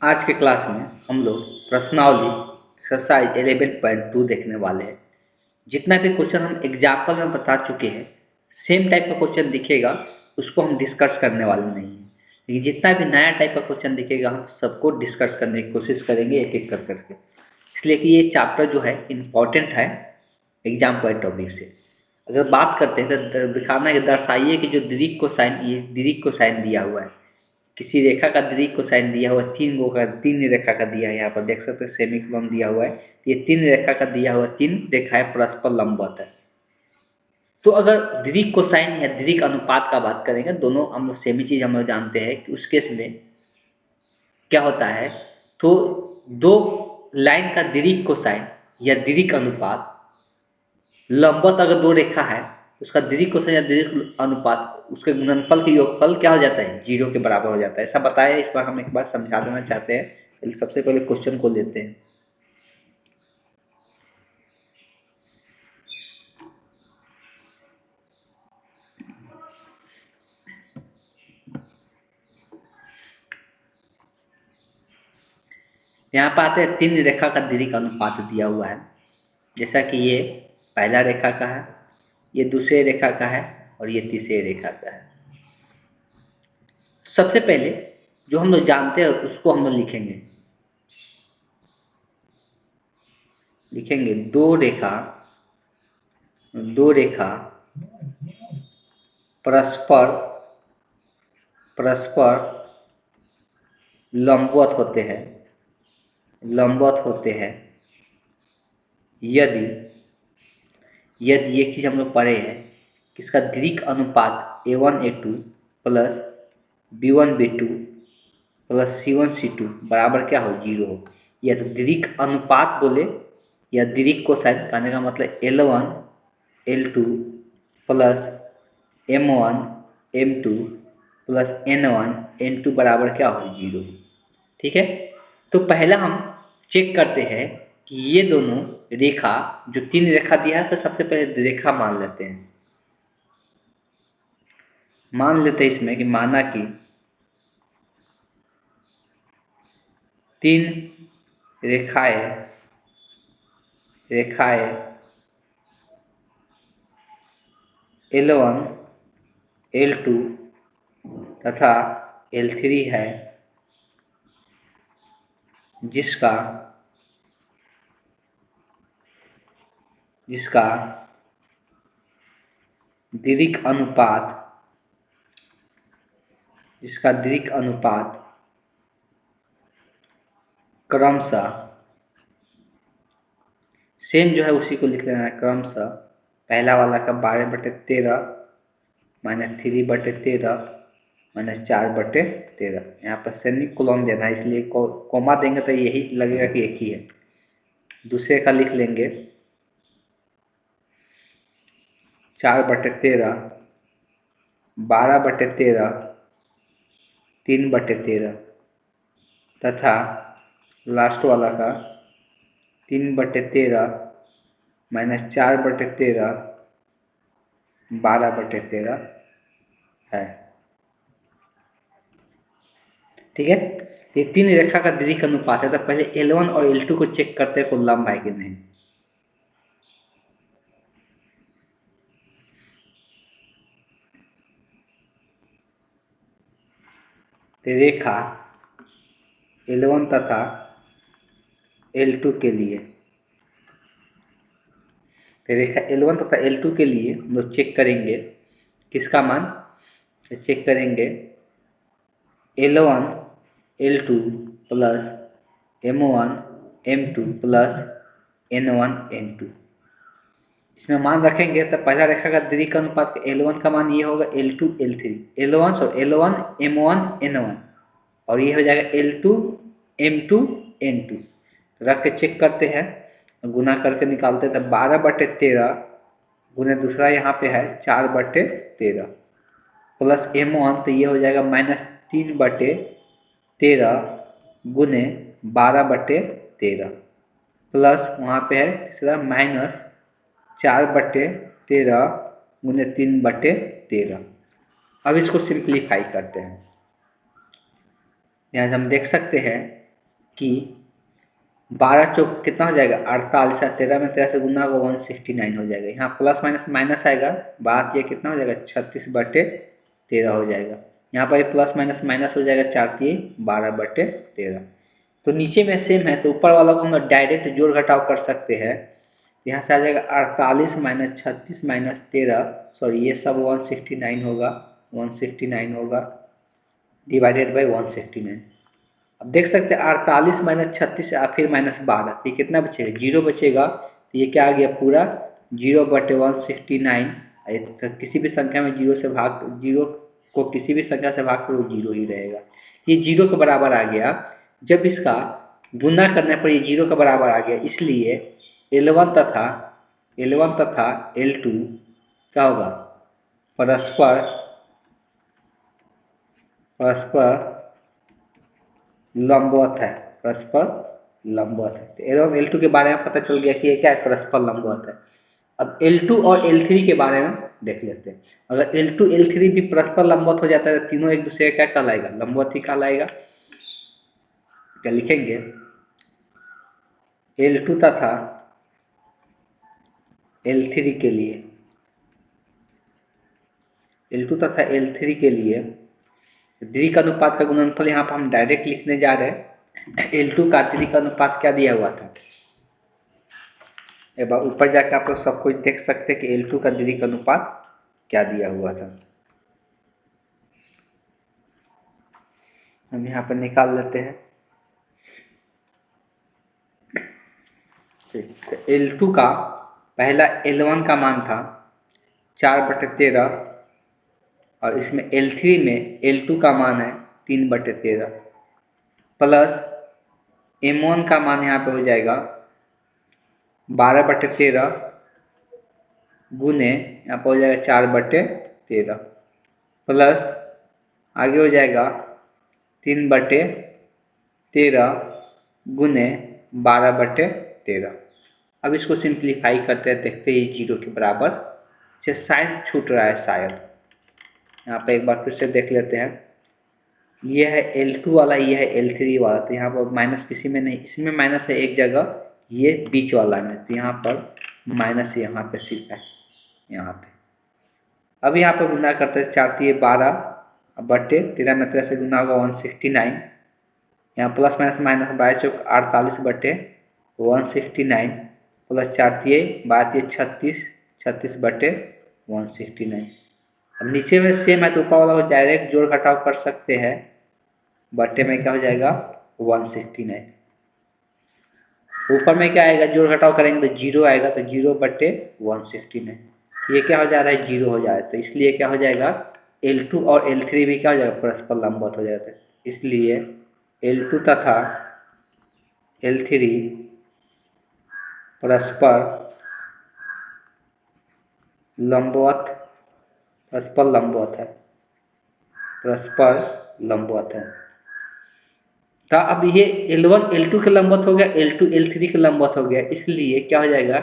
आज के क्लास में हम लोग प्रश्नावली एक्सरसाइज 11.2 देखने वाले हैं। जितना भी क्वेश्चन हम एग्जाम्पल में बता चुके हैं, सेम टाइप का क्वेश्चन दिखेगा, उसको हम डिस्कस करने वाले नहीं हैं। लेकिन जितना भी नया टाइप का क्वेश्चन दिखेगा, हम सबको डिस्कस करने की कोशिश करेंगे एक एक कर करके। इसलिए कि ये चैप्टर जो है इम्पॉर्टेंट है एग्जाम पॉइंट ऑफ व्यू से। अगर बात करते हैं तो दिखाना है कि दर्शाइए कि जो दीर्घ कोसाइन, ये दीर्घ कोसाइन दिया हुआ है, किसी रेखा का दीर्घ कोसाइन दिया हुआ है, तीन रेखा का दिया है। यहाँ पर देख सकते हैं सेमीकोलन दिया हुआ है, ये तीन रेखा का दिया हुआ, तीन रेखाएं परस्पर लंबवत है। तो अगर दीर्घ कोसाइन या दीर्घ अनुपात का बात करेंगे, दोनों हम लोग सेम ही चीज हम लोग जानते हैं कि उस केस में क्या होता है। तो दो लाइन का दीर्घ कोसाइन या दीर्घ अनुपात, लंबवत अगर दो रेखा है, उसका दीर्घ कोसाइन या दीर्घ अनुपात, उसके गुणनफल के योगफल क्या हो जाता है, 0 के बराबर हो जाता है। ऐसा बताया, इस बार हम एक बार समझा देना चाहते हैं। सबसे पहले क्वेश्चन को लेते हैं। यहाँ पर आते हैं, तीन रेखा का दीर्घ अनुपात दिया हुआ है। जैसा कि ये पहला रेखा का है, ये दूसरे रेखा का है और ये तीसरे रेखा का है। सबसे पहले जो हम लोग जानते हैं उसको हम लोग लिखेंगे दो रेखा परस्पर लंबवत होते हैं यदि ये चीज हम लोग पढ़े हैं कि इसका दीर्घ अनुपात a1 a2 plus b1 b2 plus c1 c2 बराबर क्या हो, 0 हो। या तो दीर्घ अनुपात बोले या दीर्घ कोसाइन, कहने का मतलब L1 L2 plus M1 M2 plus N1 N2 बराबर क्या हो, 0। ठीक है, तो पहला हम चेक करते हैं कि ये दोनों रेखा, जो तीन रेखा दिया है, तो सबसे पहले रेखा मान लेते हैं। इसमें कि माना कि तीन रेखाएं L1 L2 तथा L3 है, जिसका दीर्घ अनुपात क्रमशः, सेम जो है उसी को लिख लेना है, क्रमशः पहला वाला का 12/13 माइनस 3/13 माइनस 4/13। यहाँ पर सेमीकोलन देना है, इसलिए कोमा देंगे तो यही लगेगा कि एक ही है। दूसरे का लिख लेंगे 4/13 12/13 3/13 तथा लास्ट वाला का 3/13 माइनस 4/13 12/13 है। ठीक है, ये तीन रेखा का दीर्घ अनुपात है। तो पहले L1 और L2 को चेक करते हैं, कोई लंब है कि नहीं। तो रेखा L1 तथा L2 के लिए, रेखा L1 तथा L2 के लिए हम लोग चेक करेंगे किसका मान, चेक करेंगे L1 L2 plus M1 M2 plus N1 N2। इसमें मान रखेंगे तो पहला रेखा का दीर्घ अनुपात L1 का मान ये होगा L2 L3, L1 M1 N1, और ये हो जाएगा L2 M2 N2। रख के चेक करते हैं, गुना करके निकालते हैं। तो 12/13 गुने दूसरा यहाँ पे है 4/13 प्लस M1, तो ये हो जाएगा -3/13 गुने 12/13 प्लस वहाँ पे है तीसरा -4/13 गुने 3/13। अब इसको सिंप्लीफाई करते हैं। यहाँ से हम देख सकते हैं कि 12 चौक कितना हो जाएगा 48, 13 में 13 से गुना होगा 169 हो जाएगा। यहाँ प्लस माइनस माइनस आएगा, बात ये कितना हो जाएगा 36/13 हो जाएगा। यहाँ पर प्लस माइनस माइनस हो जाएगा, 4×3 = 12/13। तो नीचे में सेम है तो ऊपर वाला को हम डायरेक्ट जोड़ घटाव कर सकते हैं। यहाँ से आ जाएगा 48 - 36 - 13, सॉरी ये सब 169 होगा, 169 होगा डिवाइडेड बाई 169। अब देख सकते हैं 48 - 36 और फिर -12, तो ये कितना बचेगा 0 बचेगा। तो ये क्या आ गया पूरा 0/169। तो किसी भी संख्या में 0 से भाग, 0 को किसी भी संख्या से भाग करो 0 ही रहेगा। ये 0 के बराबर आ गया। जब इसका गुना करने पर ये 0 के बराबर आ गया, इसलिए L1 तथा L2 क्या होगा परस्पर लंबवत है, परस्पर लंबवत है। तो L1 L2 के बारे में पता चल गया कि ये क्या है परस्पर लंबवत है। अब L2 और L3 के बारे में देख लेते हैं। अगर L2 L3 भी परस्पर लंबवत हो जाता है तो तीनों एक दूसरे का क्या कहलाएगा लंबवत ही कहलाएगा। क्या लिखेंगे L2 तथा L3 के लिए, L2 तथा L3 के लिए दीर्घ अनुपात का गुणनफल यहाँ पर हम डायरेक्ट लिखने जा रहे हैं। L2 का दीर्घ अनुपात क्या दिया हुआ था, एक बार ऊपर जाकर आप लोग सब कुछ देख सकते हैं कि L2 का दीर्घ अनुपात क्या दिया हुआ था। हम यहाँ पर निकाल लेते हैं। L2 का पहला L1 का मान था 4/13 और इसमें L3 में L2 का मान है 3/13 प्लस M1 का मान यहाँ पे हो जाएगा 12/13 गुने यहाँ पर हो जाएगा 4/13 प्लस आगे हो जाएगा 3/13 गुने 12/13। अब इसको सिंप्लीफाई करते हैं, देखते हैं ये 0 के बराबर। साइन छूट रहा है शायद, यहाँ पे एक बार फिर से देख लेते हैं। ये है L2 वाला, ये है L3 वाला, तो यहाँ पर माइनस किसी में नहीं, इसमें माइनस है एक जगह, ये बीच वाला में, तो यहाँ पर माइनस यहाँ पे सिर्फ है यहाँ पे। अब यहाँ पर गुना करते हैं 4×3 = 12, 13 में 13 से गुना होगा 169। यहाँ प्लस माइनस माइनस 12×4 = 48/169 प्लस 4×3 = 36, 36/169। अब नीचे में सेम है तो ऊपर वाला को डायरेक्ट जोड़ घटाव कर सकते हैं। बट्टे में क्या हो जाएगा 169, ऊपर में क्या आएगा जोड़ घटाव करेंगे तो 0 आएगा, तो 0/169। ये क्या हो जा रहा है 0 हो जा रहा है, तो इसलिए क्या हो जाएगा L2 और L3 भी क्या हो जाएगा परस्पर लंबवत हो जाता है। इसलिए L2 तथा L3 परस्पर लंबवत, परस्पर लंबवत है, परस्पर लंबवत है। तो अब ये L1 L2 के लंबवत हो गया, L2 L3 के लंबवत हो गया, इसलिए क्या हो जाएगा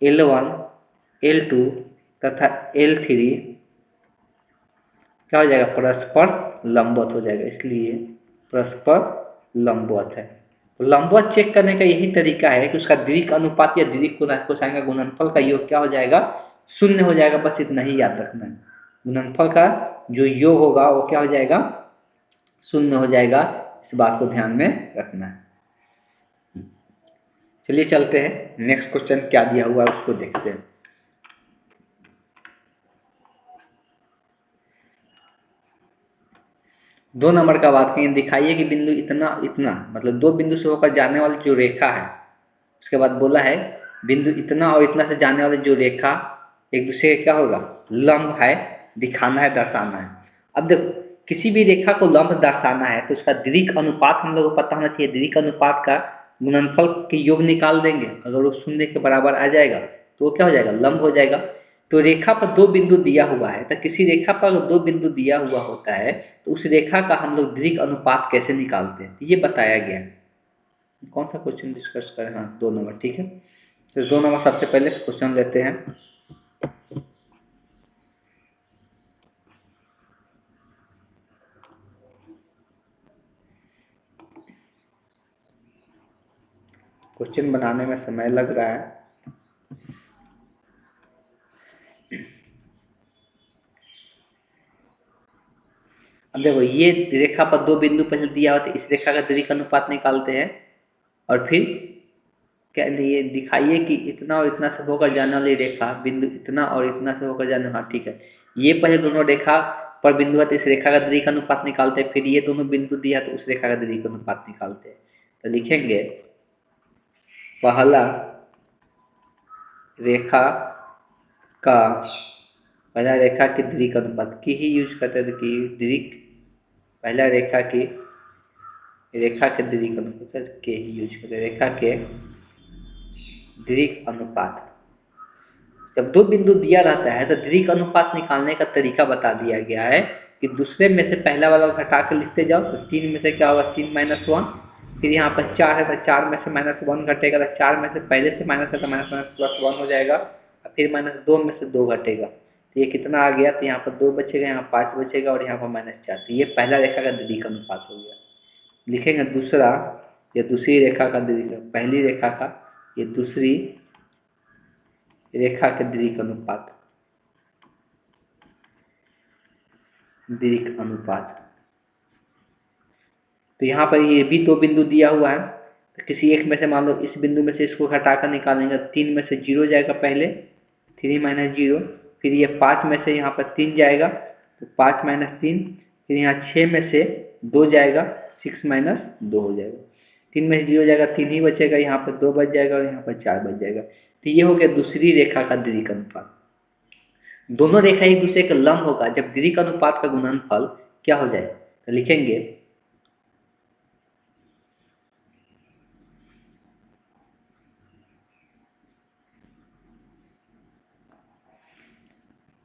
L1 L2 तथा L3 क्या हो जाएगा परस्पर लंबवत हो जाएगा, इसलिए परस्पर लंबवत है। तो लंबवत चेक करने का यही तरीका है कि उसका दीर्घ अनुपात या दीर्घ कोसाइन का गुणनफल का योग क्या हो जाएगा 0 हो जाएगा, बस इतना ही याद रखना है। गुणनफल का जो योग होगा वो क्या हो जाएगा 0 हो जाएगा, इस बात को ध्यान में रखना है। चलिए चलते हैं नेक्स्ट क्वेश्चन क्या दिया हुआ है उसको देखते हैं। दो नंबर का बात करें, दिखाइए कि बिंदु इतना इतना मतलब दो बिंदु से होकर जाने वाली जो रेखा है, उसके बाद बोला है बिंदु इतना और इतना से जाने वाली जो रेखा एक दूसरे का क्या होगा लंब है, दिखाना है, दर्शाना है। अब देखो किसी भी रेखा को लंब दर्शाना है तो उसका दीर्घ अनुपात हम लोग को पता होना चाहिए। दीर्घ अनुपात का गुणनफल के योग निकाल देंगे, अगर वो 0 के बराबर आ जाएगा तो वो क्या हो जाएगा लंब हो जाएगा। तो रेखा पर दो बिंदु दिया हुआ है, तो किसी रेखा पर अगर दो बिंदु दिया हुआ होता है तो उस रेखा का हम लोग दीर्घ अनुपात कैसे निकालते हैं ये बताया गया है। कौन सा क्वेश्चन डिस्कस करें, हाँ 2 नंबर, ठीक है। तो 2 नंबर सबसे पहले क्वेश्चन लेते हैं। क्वेश्चन बनाने में समय लग रहा है। अब देखो ये रेखा पर दो बिंदु पहले दिया हुआ, तो इस रेखा का दीर्घ अनुपात निकालते हैं और फिर क्या ये दिखाइए कि इतना और इतना से होकर जाने वाली रेखा बिंदु इतना और इतना से होकर जाने। हाँ ठीक है, ये पहले दोनों रेखा पर बिंदु है तो इस रेखा का दीर्घ अनुपात निकालते हैं, फिर ये दोनों बिंदु दिया तो उस रेखा का दीर्घ अनुपात निकालते हैं। तो लिखेंगे पहला रेखा का पहला रेखा के दीर्घ अनुपात की ही यूज करते थे कि दीर्घ पहला रेखा के दीर्घ अनुपात के ही यूज करते, रेखा के दीर्घ अनुपात। जब दो बिंदु दिया रहता है तो दीर्घ अनुपात निकालने का तरीका बता दिया गया है कि दूसरे में से पहला वाला घटा कर लिखते जाओ। तो 3 में से क्या होगा 3 माइनस 1, फिर यहाँ पर 4 है तो 4 में से माइनस 1 घटेगा, तो 4 में से पहले से माइनस है तो माइनस प्लस 1 हो जाएगा, और फिर माइनस 2 में से 2 घटेगा तो ये कितना आ गया, तो यहाँ पर 2 बचेगा, यहाँ 5 बचेगा और यहाँ पर माइनस 4। तो ये पहला रेखा का दीर्घ अनुपात हो गया। लिखेंगे दूसरा, ये दूसरी रेखा का दीर्घ, पहली रेखा का ये दूसरी रेखा के दीर्घ अनुपात, दीर्घ अनुपात। तो यहाँ पर ये भी दो बिंदु दिया हुआ है, तो किसी एक में से मान लो इस बिंदु में से इसको घटाकर निकालेंगे, 3 में से 0 जाएगा पहले, 3 माइनस 0, फिर ये 5 में से यहाँ पर 3 जाएगा तो 5 माइनस 3, फिर यहाँ 6 में से 2 जाएगा, 6 माइनस 2 हो जाएगा, 3 में से 0 जाएगा, 3 ही बचेगा, यहाँ पर 2 बच जाएगा और यहाँ पर 4 बच जाएगा। तो ये हो गया दूसरी रेखा का दीर्घ अनुपात। दोनों रेखा एक दूसरे के लंब होगा जब दीर्घ अनुपात का गुणनफल क्या हो जाए, तो लिखेंगे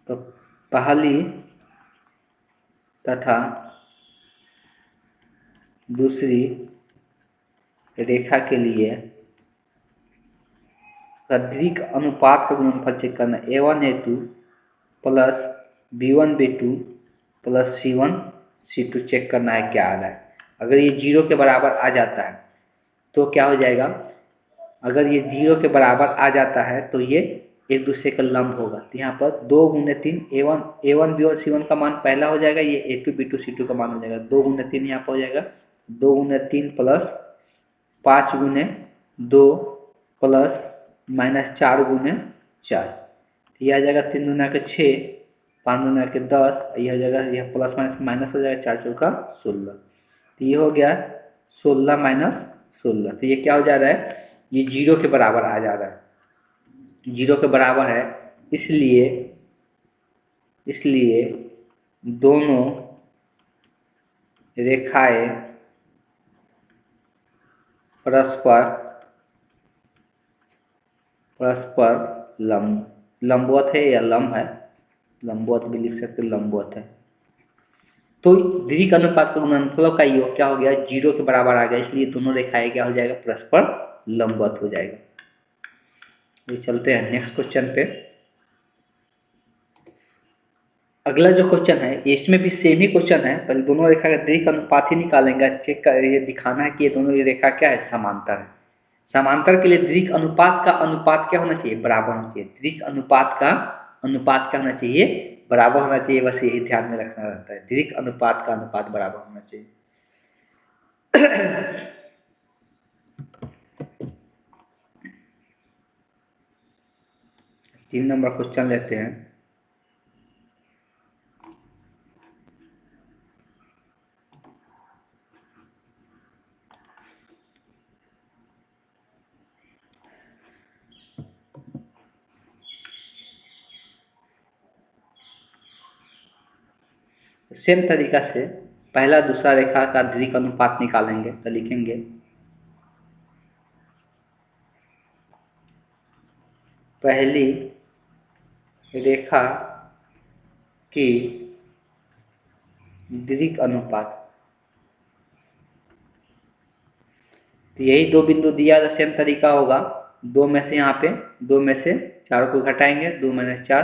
तो पहली तथा दूसरी रेखा के लिए दीर्घ अनुपात का गुणनफल चेक करना, a1 a2 plus b1 b2 plus c1 c2 check करना है क्या आ रहा है। अगर ये 0 के बराबर आ जाता है तो क्या हो जाएगा, अगर ये 0 के बराबर आ जाता है तो ये एक दूसरे का लंब होगा। तो यहाँ पर 2 गुने 3 a1 b1 c1 का मान पहला हो जाएगा, ये a2 b2 c2 का मान हो जाएगा, 2 गुने 3 यहाँ पर हो जाएगा 2 गुने 3 प्लस 5 गुने 2 प्लस माइनस 4 गुने 4, यह आ जाएगा 3 दूना के 6, 5 दूना के 10, यह हो जाएगा, यह प्लस माइनस माइनस हो जाएगा, 4 चौका 16। तो ये हो गया 16 माइनस 16। तो ये क्या हो जा रहा है, ये 0 के बराबर आ जा रहा है, 0 के बराबर है, इसलिए दोनों रेखाएं परस्पर लंबवत है या लंब है, लंबवत भी लिख सकते, लंबवत है। तो दीर्घ अनुपात का गुणनफलों का योग क्या हो गया, 0 के बराबर आ गया, इसलिए दोनों रेखाएं क्या हो जाएगा, परस्पर लंबवत हो जाएगा। ये चलते हैं नेक्स्ट क्वेश्चन पे। अगला जो क्वेश्चन है इसमें भी सेम ही क्वेश्चन है, पर दोनों रेखा का दीर्घ अनुपात ही निकालेंगे, चेक कर ये दिखाना है कि ये दोनों रेखा क्या है, समांतर है। समांतर के लिए दीर्घ अनुपात का अनुपात क्या होना चाहिए, बराबर होना चाहिए। दीर्घ अनुपात का अनुपात क्या होना चाहिए, बराबर होना चाहिए, बस यही ध्यान में रखना रहता है, दीर्घ अनुपात का अनुपात बराबर होना चाहिए। 3 नंबर क्वेश्चन लेते हैं। सेम तरीका से पहला दूसरा रेखा का दीर्घ अनुपात निकालेंगे, तो लिखेंगे पहली रेखा की दीर्घ अनुपात, तो यही दो बिंदु दिया तो सेम तरीका होगा, 2 में से यहाँ पे 2 में से 4 को घटाएंगे, 2 माइनस 4,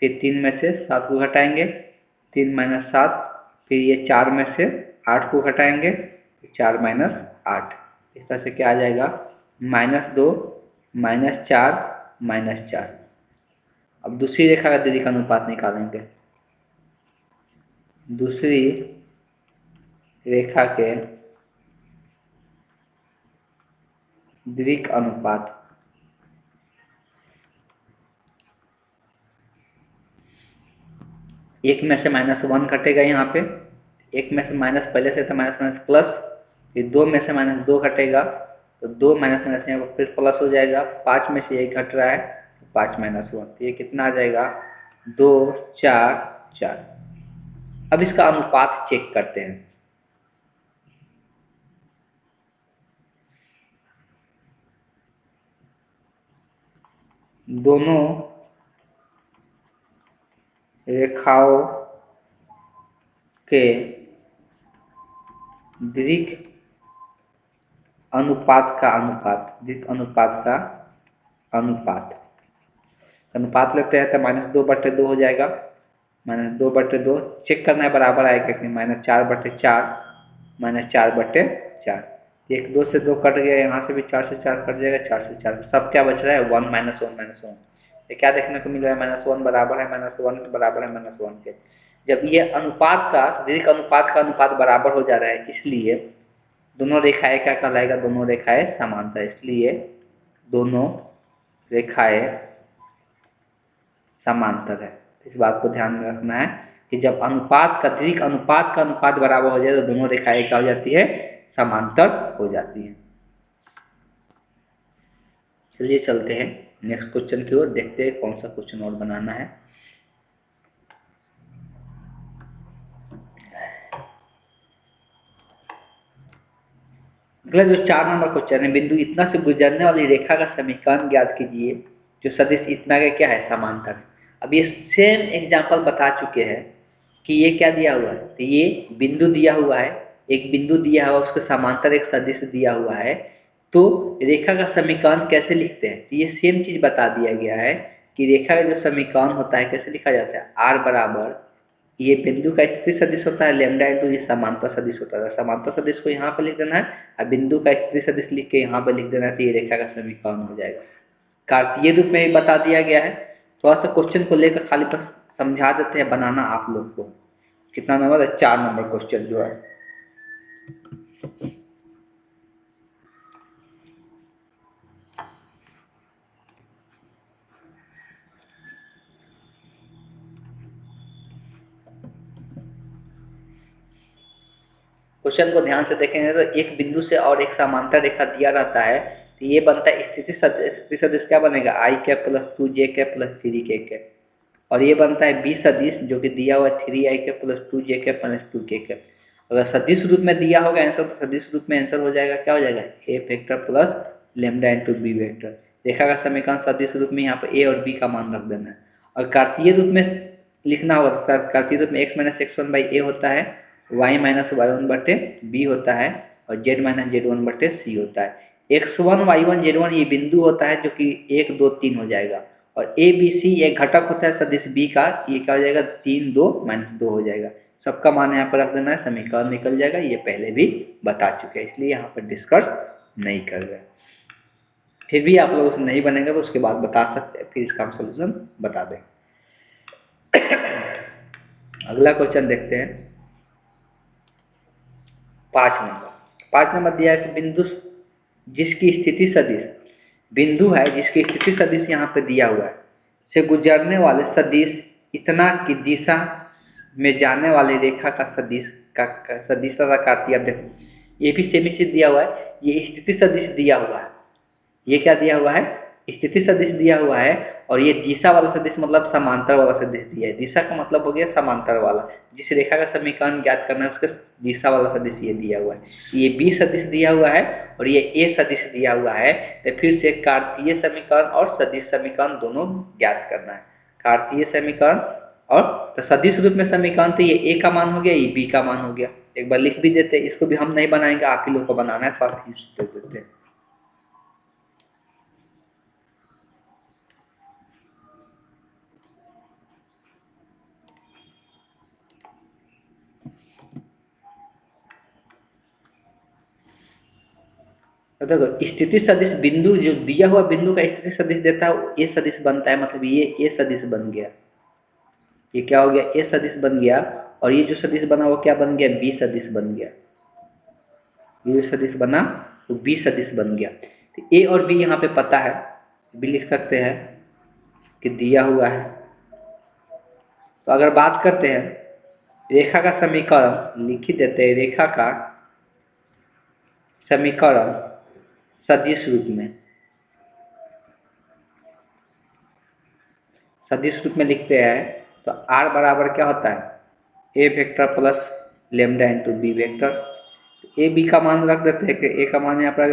फिर 3 में से 7 को घटाएंगे, 3 माइनस 7, फिर ये 4 में से 8 को घटाएंगे, 4 माइनस 8, इस तरह से क्या आ जाएगा -2 -4 -4। अब दूसरी रेखा का दीर्घ अनुपात निकालेंगे। दूसरी रेखा के दीर्घ अनुपात, एक में से -1 घटेगा यहाँ पे, एक में से माइनस पहले से था माइनस माइनस प्लस, फिर 2 में से -2 घटेगा तो 2 माइनस माइनस यहाँ पर फिर प्लस हो जाएगा, 5 में से 1 घट रहा है तो 5 -1, तो ये कितना आ जाएगा 2 4 4। अब इसका अनुपात चेक करते हैं। दोनों रेखाओं के दीर्घ अनुपात का अनुपात, दीर्घ अनुपात का अनुपात, अनुपात लेते हैं तो -2/2 हो जाएगा। -2/2 चेक करना है बराबर आएगा कि -4/4 -4/4। 1 2 से 2 कट गया, यहाँ से भी 4 से 4 कट जाएगा, 4 से 4 सब क्या बच रहा है 1 -1 -1। ये क्या देखने को मिल रहा है -1 बराबर है -1 बराबर है -1 के। जब ये अनुपात का दीर्घ अनुपात का अनुपात बराबर हो जा रहा है, इसलिए दोनों रेखाएं क्या कहलाएगा, दोनों रेखाएं समांतर, इसलिए दोनों रेखाएं समांतर है। इस बात को ध्यान में रखना है कि जब अनुपात का दीर्घ अनुपात का अनुपात बराबर हो जाए तो दोनों रेखाएं क्या हो जाती है, समांतर हो जाती है। चलिए चलते हैं नेक्स्ट क्वेश्चन की ओर, देखते हैं कौन सा क्वेश्चन और बनाना है। अगला जो 4 नंबर क्वेश्चन है, बिंदु इतना से गुजरने वाली रेखा का समीकरण ज्ञात कीजिए जो सदिश इतना का क्या है, समांतर है। अब ये सेम एग्जांपल बता चुके हैं कि ये क्या दिया हुआ है, तो ये बिंदु दिया हुआ है, एक बिंदु दिया हुआ, उसके समांतर एक सदिश दिया हुआ है, तो रेखा का समीकरण कैसे लिखते हैं, तो ये सेम चीज बता दिया गया है कि रेखा का जो समीकरण होता है कैसे लिखा जाता है, आर बराबर, ये बिंदु का स्थिति सदिश होता है लैम्डा इंटू ये समांतर सदिश होता है। समांतर सदिश को यहाँ पर लिख देना है और बिंदु का स्थिति सदिश लिख के यहाँ पर लिख देना है, तो ये रेखा का समीकरण हो जाएगा। कार्तीय रूप में भी बता दिया गया है। थोड़ा सा क्वेश्चन को लेकर खाली बस समझा देते हैं बनाना आप लोग को। कितना नंबर है, 4 नंबर क्वेश्चन जो है। क्वेश्चन को ध्यान से देखेंगे तो एक बिंदु से और एक समांतर रेखा दिया रहता है, तो ये बनता है स्थिति सदिश क्या बनेगा, आई कैप प्लस 2 जे कैप प्लस 3 के कैप, और ये बनता है बी सदिश जो कि दिया हुआ है 3 आई कैप प्लस 2 जे कैप प्लस 2 के कैप। अगर सदिश रूप में दिया होगा आंसर तो सदिश रूप में आंसर हो जाएगा, क्या हो जाएगा, A vector plus lambda into B vector. रेखा का समीकरण सदिश रूप में यहाँ पर ए और बी का मान रख देना है। और कार्तीय रूप में लिखना होगा तो कार्तीय रूप में x माइनस x1 बाई ए होता है, y माइनस y1 बटे बी होता है, और z माइनस z1 बटे सी होता है। x1 y1 z1 ये बिंदु होता है जो कि 1 2 3 हो जाएगा, और ए बी सी एक घटक होता है सदिश बी का, ये क्या हो जाएगा 3 2 -2 हो जाएगा। सबका मान यहाँ पर रख देना है, समीकरण निकल जाएगा। ये पहले भी बता चुके हैं इसलिए यहाँ पर डिस्कस नहीं कर रहे। फिर भी आप लोगों से नहीं बनेगा तो उसके बाद बता सकते हैं, फिर इसका हम सोल्यूशन बता दें। अगला क्वेश्चन देखते हैं 5 नंबर दिया है कि बिंदु जिसकी स्थिति सदिश, बिंदु है जिसकी स्थिति सदिश यहाँ पे दिया हुआ है, से गुजरने वाले सदिश इतना की दिशा में जाने वाली रेखा का सदिश का सदिश तथा कार्तीय, देखो ये भी सेमी चीज दिया हुआ है, ये स्थिति सदिश दिया हुआ है, ये क्या दिया हुआ है, स्थिति सदिश दिया हुआ है, और ये दिशा वाला सदिश मतलब समांतर वाला सदिश दिया है। दिशा का मतलब हो गया समांतर वाला, जिस रेखा का समीकरण ज्ञात करना है उसका दिशा वाला सदिश ये दिया हुआ है। ये बी सदिश दिया हुआ है और ये ए सदिश दिया हुआ है, तो फिर से कार्तीय समीकरण और सदिश समीकरण दोनों ज्ञात करना है। कार्तीय समीकरण और तो सदिश रूप में समीकरण, तो ये ए का मान हो गया, ये बी का मान हो गया। एक बार लिख भी देते हैं, इसको भी हम नहीं बनाएंगे, आप ही लोग को बनाना है, तो आप दे देते हैं। तो देखो स्थिति सदिश बिंदु जो दिया हुआ बिंदु का स्थिति सदिश देता है वो ए सदिश बनता है, मतलब ये ए सदिश बन गया। ये क्या हो गया, ए सदिश बन गया। और ये जो सदिश बना वो क्या बन गया, बी सदिश बन गया। ये जो सदिश बना तो बी सदिश बन गया। तो ए और बी यहाँ पे पता है, भी लिख सकते हैं कि दिया हुआ है। तो अगर बात करते हैं रेखा का समीकरण, लिख ही देते हैं रेखा का समीकरण सदिश रूप में। सदिश रूप में लिखते हैं तो r बराबर क्या होता है, A vector plus lambda into B vector. A B का मान रख देते हैं कि ए का मान यहाँ पर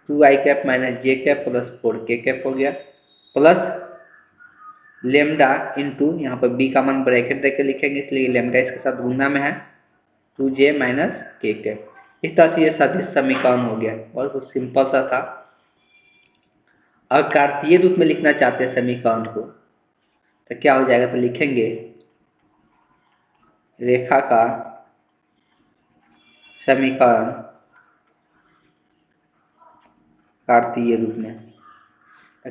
2i कैप माइनस जे कैप प्लस 4k कैप हो गया, प्लस लेमडा इंटू यहाँ पर बी का मान ब्रैकेट देके लिखेंगे इसलिए लेमडा इसके साथ गुना में है 2j माइनस के कैप। इस तरह से ये सदिश समीकरण हो गया, बहुत सिंपल सा था। अगर कार्तीय रूप में लिखना चाहते हैं समीकरण को तो क्या हो जाएगा, तो लिखेंगे रेखा का समीकरण कार्तीय रूप में।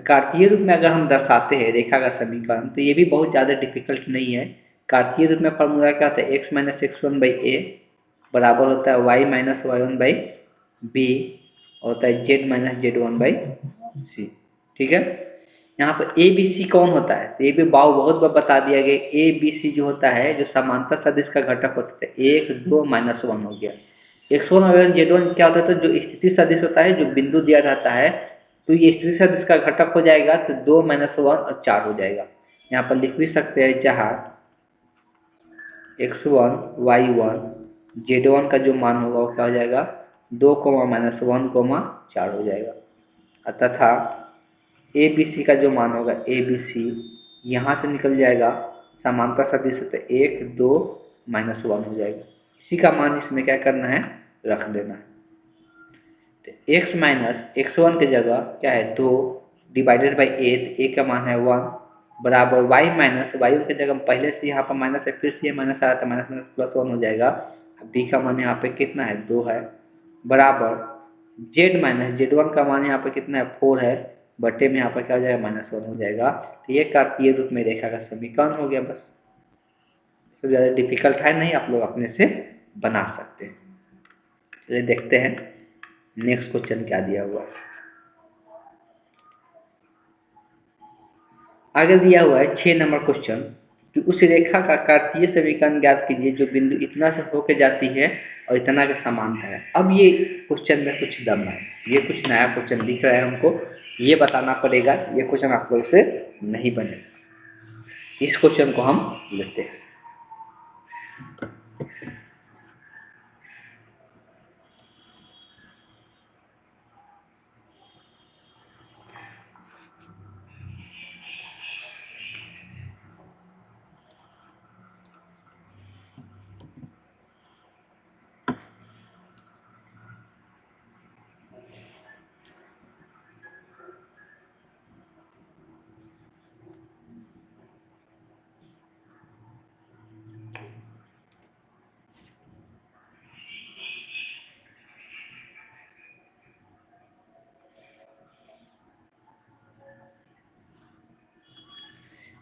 कार्तीय रूप में अगर हम दर्शाते हैं रेखा का समीकरण तो ये भी बहुत ज़्यादा डिफिकल्ट नहीं है। कार्तीय रूप में फॉर्मूला क्या होता है, x minus x one by a बराबर होता है y minus y one by b, होता है z minus z one by c. ठीक है, यहाँ पर ए बी सी कौन होता है, तो ये भी बहुत बार बता दिया गया। ए बी सी जो होता है जो समांतर सदिश का घटक होता है 1 2 माइनस 1 हो गया। एक्स वन और जेड वन क्या होता है, तो जो स्थिति सदिश होता है जो बिंदु दिया रहता है तो ये स्थिति सदिश का घटक हो जाएगा तो 2 माइनस 1 और 4 हो जाएगा। यहाँ पर लिख भी सकते हैं जहाँ x1 y1 z1 का जो मान होगा वो क्या हो जाएगा 2 माइनस 1 4 हो जाएगा, तथा ए बी सी का जो मान होगा ए बी सी यहाँ से निकल जाएगा समांतर सदिश तो 1 2 माइनस 1 हो जाएगा। इसी का मान इसमें क्या करना है, रख देना है। तो x माइनस एक्स वन की जगह क्या है 2 डिवाइडेड बाई ए, तो ए का मान है 1 बराबर y माइनस वाई की जगह पहले से यहाँ पर माइनस है फिर से ये माइनस आया था माइनस माइनस प्लस 1 हो जाएगा। b का मान यहाँ पे कितना है 2 है, बराबर z माइनस जेड वन का मान यहाँ पे कितना है 4 है, बटे में यहाँ पर क्या हो जाएगा माइनस 1 हो जाएगा। तो ये कार्तीय रूप में रेखा का समीकरण हो गया। बस तो ज़्यादा डिफिकल्ट है नहीं, आप लोग अपने से बना सकते हैं। चलिए देखते हैं नेक्स्ट क्वेश्चन क्या दिया हुआ है। आगे दिया हुआ है 6 नंबर क्वेश्चन कि उस रेखा का कार्तीय समीकरण ज्ञात कीजिए जो बिंदु इतना से होकर जाती है और इतना के समांतर है। अब ये क्वेश्चन में कुछ दम है, ये कुछ नया क्वेश्चन दिख रहा है हमको, ये बताना पड़ेगा। ये क्वेश्चन आप लोग से नहीं बनेगा। इस क्वेश्चन को हम लेते हैं।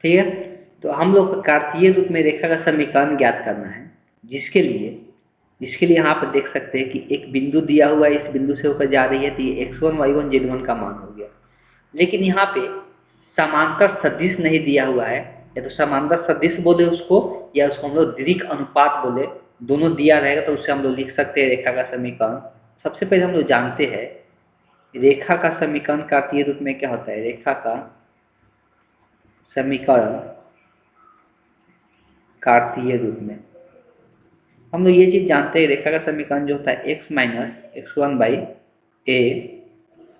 ठीक है, तो हम लोग को कार्तीय रूप में रेखा का समीकरण ज्ञात करना है, जिसके लिए यहाँ पर देख सकते हैं कि एक बिंदु दिया हुआ है, इस बिंदु से होकर जा रही है, तो ये x1 y1 z1 का मान हो गया। लेकिन यहाँ पे समांतर सदिश नहीं दिया हुआ है, या तो समांतर सदिश बोले उसको या उसको हम लोग दीर्घ अनुपात बोले, दोनों दिया रहेगा तो उससे हम लोग लिख सकते हैं रेखा का समीकरण। सबसे पहले हम लोग जानते हैं रेखा का समीकरण कार्तीय रूप में क्या होता है। रेखा का समीकरण कार्तीय रूप में हम लोग ये चीज जानते हैं, रेखा का समीकरण जो होता है x minus x one by a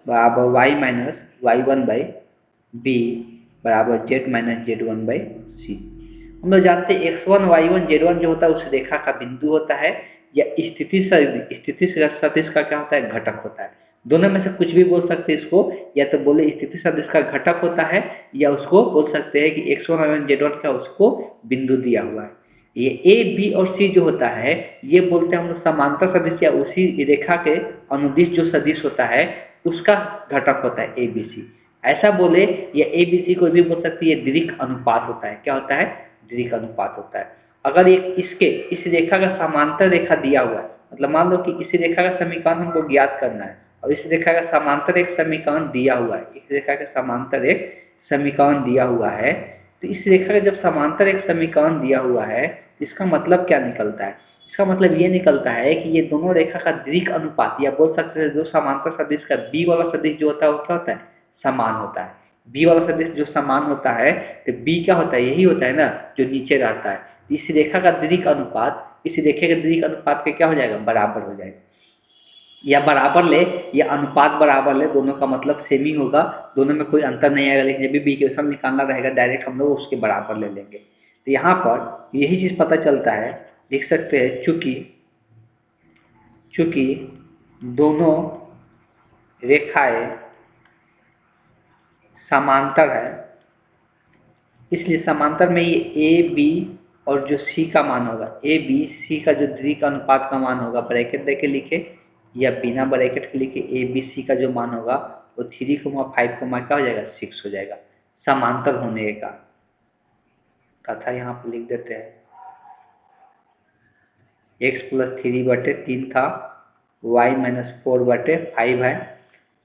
बराबर y minus y one by b बराबर z minus z one by c. हम लोग जानते हैं x1 y1 z1 जो होता है उस रेखा का बिंदु होता है या स्थिति सदिश का क्या होता है, घटक होता है। दोनों में से कुछ भी बोल सकते हैं इसको, या तो बोले स्थिति सदिश का घटक होता है या उसको बोल सकते हैं कि x1 y1 z1 का उसको बिंदु दिया हुआ है। ये ए बी और सी जो होता है ये बोलते हैं हम लोग समांतर सदिश या उसी रेखा के अनुदिश जो सदिश होता है उसका घटक होता है ए बी सी। ऐसा बोले या ए बी सी कोई भी बोल सकती है, दीर्घ अनुपात होता है। क्या होता है? दीर्घ अनुपात होता है। अगर एक इसके इस रेखा का समांतर रेखा दिया हुआ है, मतलब मान लो कि इस रेखा का समीकरण हमको ज्ञात करना है और इस रेखा का समांतर एक समीकरण दिया हुआ है, इस रेखा के समांतर एक समीकरण दिया हुआ है, तो इस रेखा का जब समांतर एक समीकरण दिया हुआ है, इसका मतलब क्या निकलता है? इसका मतलब ये निकलता है कि ये दोनों रेखा का दीर्घ अनुपात, या बोल सकते हैं जो समांतर सदिश का बी वाला सदिश जो होता है वो क्या होता है? समान होता है। बी वाला सदिश जो समान होता है तो बी क्या होता है? यही होता है ना जो नीचे रहता है। इस रेखा का दीर्घ अनुपात इस रेखे के दीर्घ अनुपात के क्या हो जाएगा? बराबर हो जाएगा। या बराबर ले या अनुपात बराबर ले, दोनों का मतलब सेम ही होगा, दोनों में कोई अंतर नहीं आएगा। लेकिन जब भी इक्वेशन निकालना रहेगा डायरेक्ट हम लोग उसके बराबर ले लेंगे। तो यहाँ पर यही चीज पता चलता है, लिख सकते हैं चूंकि चूंकि दोनों रेखाएं समांतर है, इसलिए समांतर में ये ए बी और जो सी का मान होगा, ए बी सी का जो दीर्घ अनुपात का मान होगा, ब्रैकेट दे के लिखे या बिना ब्रैकेट के लिखे, ए बी सी का जो मान होगा वो 3,5 क्या हो जाएगा? 6 हो जाएगा, समांतर होने का। तथा यहाँ पर लिख देते हैं x प्लस 3/3 था, y माइनस 4/5 है,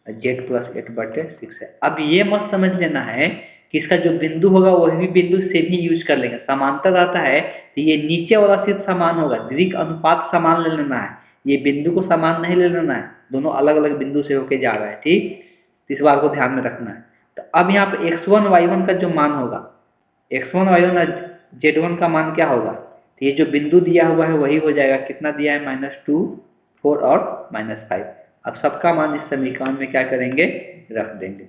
z प्लस 8/6 है। अब ये मत समझ लेना है कि इसका जो बिंदु होगा वही बिंदु सेम ही यूज कर लेंगे। समांतर आता है तो ये नीचे वाला सिर्फ समान होगा, दीर्घ अनुपात समान ले लेना है, ये बिंदु को समान नहीं ले लेना है, दोनों अलग अलग बिंदु से होके जा रहा है। ठीक, इस बात को ध्यान में रखना है। तो अब यहाँ पे x1 y1 का जो मान होगा, x1 y1 और z1 का मान क्या होगा? तो ये जो बिंदु दिया हुआ है वही हो जाएगा, कितना दिया है? -2, 4 और -5। अब सबका मान इस समीकरण में क्या करेंगे? रख देंगे।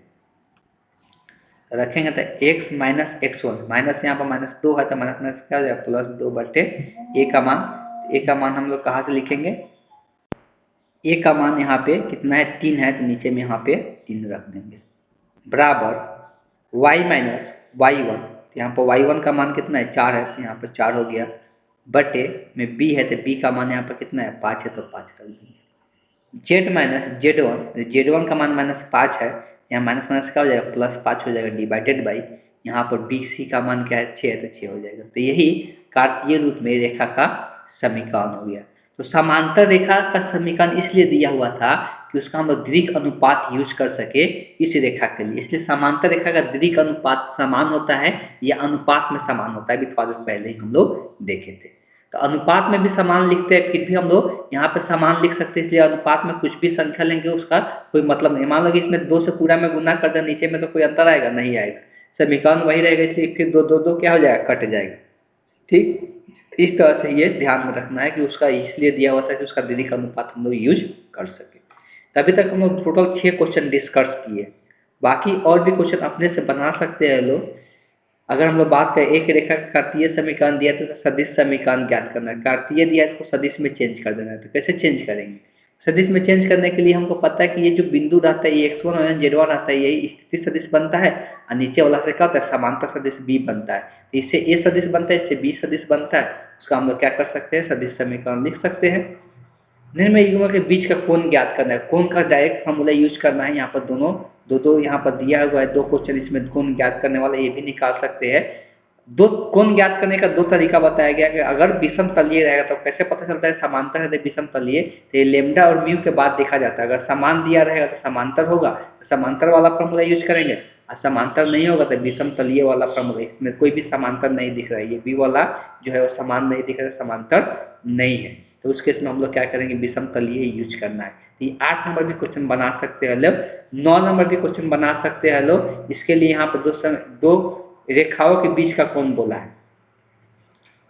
रखेंगे तो x माइनस x1, माइनस यहाँ पर -2 है तो माइनस माइनस क्या हो जाएगा? +2/, a का मान, a का मान हम लोग कहाँ से लिखेंगे? a का मान यहाँ पे कितना है? 3 है, तो नीचे में यहाँ पे 3 रख देंगे, बराबर y माइनस y1, यहाँ पर y1 का मान कितना है? 4 है, तो यहाँ पर 4 हो गया, बटे में b है तो b का मान यहाँ पर कितना है? 5 है, तो 5 रख देंगे। z माइनस z1 का मान -5 है, यहाँ माइनस माइनस क्या हो जाएगा? +5 हो जाएगा, डिवाइडेड बाई यहाँ पर बी सी का मान क्या है? 6 है, तो 6 हो जाएगा। तो यही कार्तीय रूप में रेखा का समीकरण हो गया। तो समांतर रेखा का समीकरण इसलिए दिया हुआ था कि उसका हम लोग दीर्घ अनुपात यूज कर सके इस रेखा के लिए, इसलिए समांतर रेखा का दीर्घ अनुपात समान होता है या अनुपात में समान होता है, अभी थोड़ा देर पहले ही हम लोग देखे थे। तो अनुपात में भी समान लिखते हैं, फिर भी हम लोग यहाँ पे समान लिख सकते हैं, इसलिए अनुपात में कुछ भी संख्या लेंगे उसका कोई मतलब नहीं। मान लो कि इसमें 2 से पूरा में गुना कर दे, नीचे में तो कोई अंतर आएगा? नहीं आएगा, समीकरण वही रहेगा, इसलिए फिर 2 2 2 क्या हो जाएगा? कट जाएगा। ठीक, इस तरह से ये ध्यान में रखना है कि उसका इसलिए दिया हुआ था कि उसका दीर्घ अनुपात हम लोग यूज कर सके। अभी तक हम लोग टोटल 6 क्वेश्चन डिस्कस किए, बाकी और भी क्वेश्चन अपने से बना सकते हैं लोग। अगर हम लोग बात करें, एक रेखा का कार्तीय समीकरण दिया तो सदिश समीकरण ज्ञात करना है, कार्तीय दिया इसको सदिश में चेंज कर देना है। तो कैसे चेंज करेंगे? सदिश में चेंज करने के लिए हमको पता है कि ये जो बिंदु रहता है ये x1 और z1 रहता है, यही स्थिति सदिश बनता है, और नीचे वाला से क्या होता है? समांतर सदिश b बनता है। तो इससे a सदिश बनता है, इससे b सदिश बनता है, उसका हम लोग क्या कर सकते हैं? सदिश समीकरण लिख सकते हैं। निम्न युग्मों के बीच का कोण ज्ञात करना है, कोण का डायरेक्ट फॉर्मूला यूज करना है। यहाँ पर दोनों दो यहाँ पर दिया हुआ है 2 क्वेश्चन, इसमें कोण ज्ञात करने वाला ये भी निकाल सकते हैं। दो कोण ज्ञात करने का 2 तरीका बताया गया कि अगर विषम तलीय रहेगा तो कैसे पता चलता है समांतर है तो विषम तलीय, तो ये लेमडा और म्यू के बाद देखा जाता है। अगर समान दिया रहेगा तो समांतर होगा, तो समांतर वाला फॉर्मूला यूज करेंगे, और समांतर नहीं होगा तो विषम तलीय वाला फॉर्मूला। इसमें कोई भी समांतर नहीं दिख रहा है, ये बी वाला जो है वो समान नहीं दिख रहा है, समांतर नहीं है, तो उस केस में हम लोग क्या करेंगे? विषम तलीय यूज करना है। तो 8 नंबर भी क्वेश्चन बना सकते हैं लोग, 9 नंबर भी क्वेश्चन बना सकते हैं लोग। इसके लिए यहाँ पर दो रेखाओं के बीच का कोण बोला है,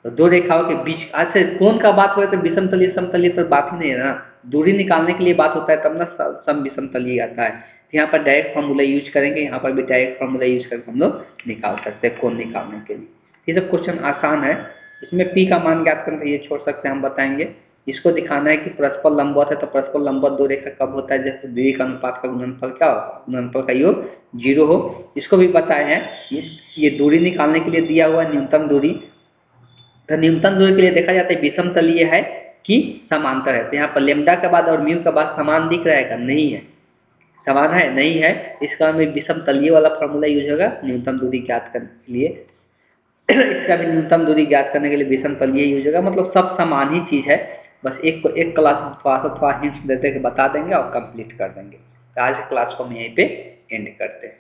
तो 2 रेखाओं के बीच, अच्छा कोण का बात हो तो विषम तलीय समतलीय तो बात ही नहीं है ना, दूरी निकालने के लिए बात होता है, तब ना सम विषम तलीय आता है। तो यहाँ पर डायरेक्ट फॉर्मूला यूज करेंगे, यहाँ पर भी डायरेक्ट फॉर्मूला यूज करके हम लोग निकाल सकते हैं कोण निकालने के लिए। ये सब क्वेश्चन आसान है। इसमें पी का मान ज्ञात करना ये छोड़ सकते हैं, हम बताएंगे। इसको दिखाना है कि परस्पर लंबवत है, तो परस्पर लंबवत 2 रेखा कब होता है? जैसे दीर्घ अनुपात का गुणनफल क्या हो? गुणनफल का योग 0 हो। इसको भी बताए हैं। ये दूरी निकालने के लिए दिया हुआ न्यूनतम दूरी, तो न्यूनतम दूरी के लिए देखा जाता है विषम तलीय है कि समांतर है। तो यहाँ पर लेमडा के बाद और म्यू के बाद समान दिख रहा है? नहीं है, समान है नहीं है, इसका में विषम तलीय वाला फॉर्मूला यूज होगा न्यूनतम दूरी ज्ञात करने के लिए। इसका भी न्यूनतम दूरी ज्ञात करने के लिए विषम तलीय यूज होगा। मतलब सब समान ही चीज़ है, बस एक क्लास में थोड़ा हिंट्स देते कि बता देंगे और कंप्लीट कर देंगे। तो आज क्लास को हम यहीं पे एंड करते हैं।